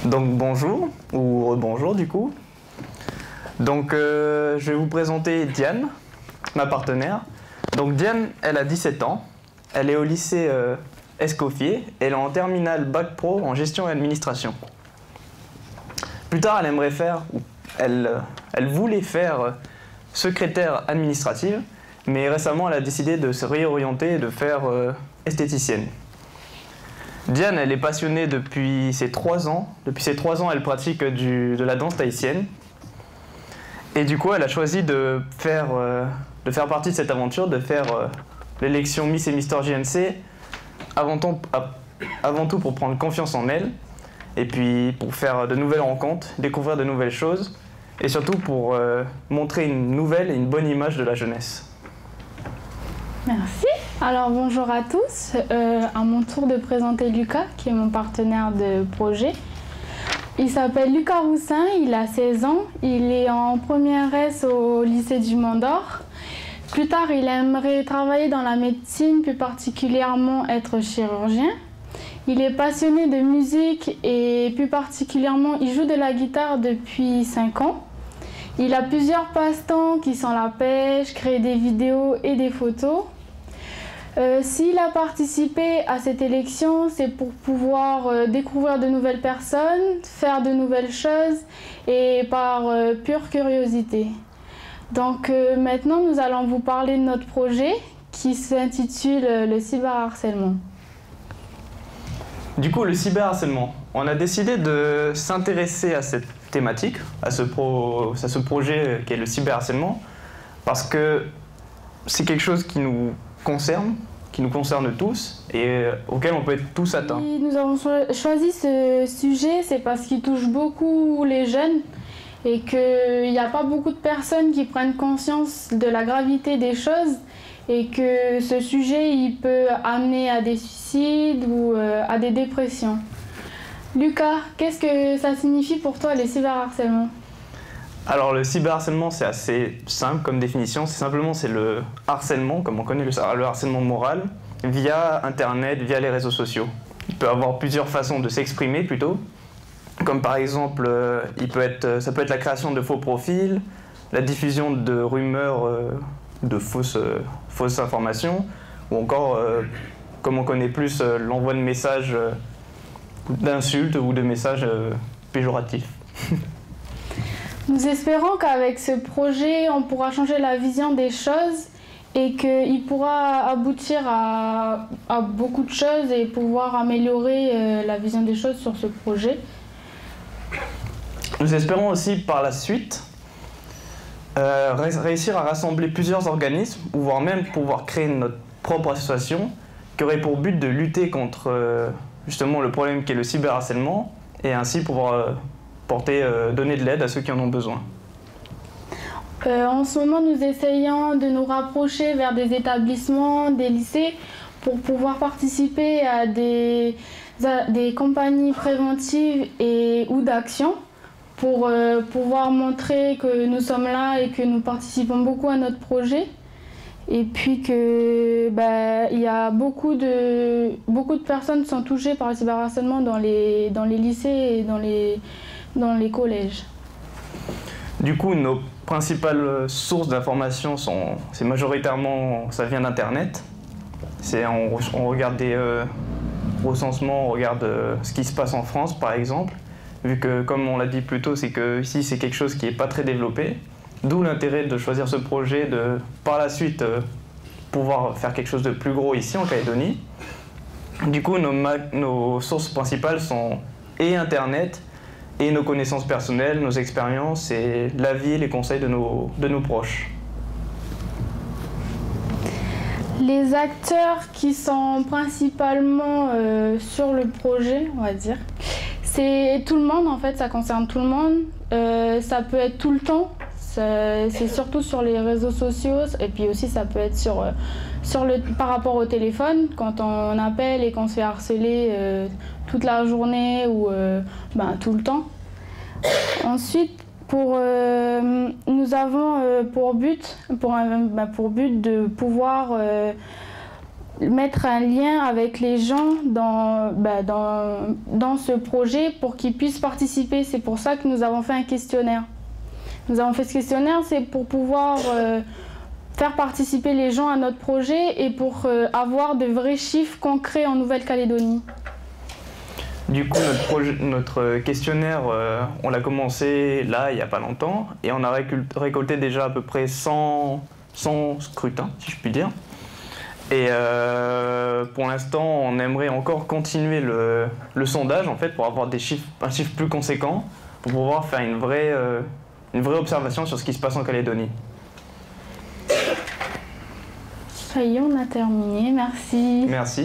Donc bonjour, ou rebonjour du coup. Donc je vais vous présenter Diane, ma partenaire. Donc Diane, elle a 17 ans, elle est au lycée Escoffier, elle est en terminale Bac Pro en gestion et administration. Plus tard, elle aimerait faire, elle voulait faire secrétaire administrative, mais récemment elle a décidé de se réorienter et de faire esthéticienne. Diane, elle est passionnée depuis ses 3 ans. Depuis ses 3 ans, elle pratique de la danse tahitienne. Et du coup, elle a choisi de faire partie de cette aventure, de faire l'élection Miss et Mister JNC, avant tout pour prendre confiance en elle, et puis pour faire de nouvelles rencontres, découvrir de nouvelles choses, et surtout pour montrer une nouvelle et une bonne image de la jeunesse. Merci. Alors bonjour à tous. À mon tour de présenter Lucas, qui est mon partenaire de projet. Il s'appelle Lucas Roussin, il a 16 ans, il est en première S au lycée du Mont d'Or. Plus tard, il aimerait travailler dans la médecine, plus particulièrement être chirurgien. Il est passionné de musique et plus particulièrement, il joue de la guitare depuis 5 ans. Il a plusieurs passe-temps qui sont la pêche, créer des vidéos et des photos. S'il a participé à cette élection, c'est pour pouvoir découvrir de nouvelles personnes, faire de nouvelles choses et par pure curiosité. Donc maintenant, nous allons vous parler de notre projet qui s'intitule le cyberharcèlement. Du coup, le cyberharcèlement, on a décidé de s'intéresser à cette thématique, à ce projet qui est le cyberharcèlement, parce que c'est quelque chose qui nous concerne tous et auquel on peut être tous atteints. Si nous avons choisi ce sujet, c'est parce qu'il touche beaucoup les jeunes et qu'il n'y a pas beaucoup de personnes qui prennent conscience de la gravité des choses et que ce sujet il peut amener à des suicides ou à des dépressions. Lucas, qu'est-ce que ça signifie pour toi le cyberharcèlement ? Alors le cyberharcèlement, c'est assez simple comme définition, c'est le harcèlement, comme on connaît le harcèlement moral, via Internet, via les réseaux sociaux. Il peut avoir plusieurs façons de s'exprimer plutôt, comme par exemple, ça peut être la création de faux profils, la diffusion de rumeurs, de fausses informations, ou encore, comme on connaît plus, l'envoi de messages d'insultes ou de messages péjoratifs. Nous espérons qu'avec ce projet, on pourra changer la vision des choses et qu'il pourra aboutir à beaucoup de choses et pouvoir améliorer la vision des choses sur ce projet. Nous espérons aussi par la suite réussir à rassembler plusieurs organismes, ou voire même pouvoir créer notre propre association qui aurait pour but de lutter contre justement le problème qui est le cyberharcèlement et ainsi pouvoir donner de l'aide à ceux qui en ont besoin. En ce moment, nous essayons de nous rapprocher vers des établissements, des lycées, pour pouvoir participer à des campagnes préventives ou d'actions, pour pouvoir montrer que nous sommes là et que nous participons beaucoup à notre projet. Et puis que il y a beaucoup de personnes qui sont touchées par le cyberharcèlement dans les lycées et dans les collèges. Du coup, nos principales sources d'informations c'est majoritairement, ça vient d'Internet. On regarde des recensements, on regarde ce qui se passe en France par exemple, vu que comme on l'a dit plus tôt, c'est que ici c'est quelque chose qui n'est pas très développé. D'où l'intérêt de choisir ce projet, de par la suite pouvoir faire quelque chose de plus gros ici en Calédonie. Du coup, nos sources principales sont et Internet, et nos connaissances personnelles, nos expériences et l'avis et les conseils de nos proches. Les acteurs qui sont principalement sur le projet, on va dire, c'est tout le monde en fait, ça concerne tout le monde. Ça peut être tout le temps, c'est surtout sur les réseaux sociaux et puis aussi ça peut être par rapport au téléphone, quand on appelle et qu'on se fait harceler toute la journée ou tout le temps. Ensuite, nous avons pour but de pouvoir mettre un lien avec les gens dans ce projet pour qu'ils puissent participer. C'est pour ça que nous avons fait un questionnaire. Nous avons fait ce questionnaire, c'est pour pouvoir faire participer les gens à notre projet et pour avoir de vrais chiffres concrets en Nouvelle-Calédonie. Du coup, notre questionnaire, on l'a commencé là, il n'y a pas longtemps, et on a récolté déjà à peu près 100 scrutins, si je puis dire. Et pour l'instant, on aimerait encore continuer le sondage, en fait, pour avoir un chiffre plus conséquent, pour pouvoir faire une vraie observation sur ce qui se passe en Calédonie. Ça y est, on a terminé. Merci. Merci.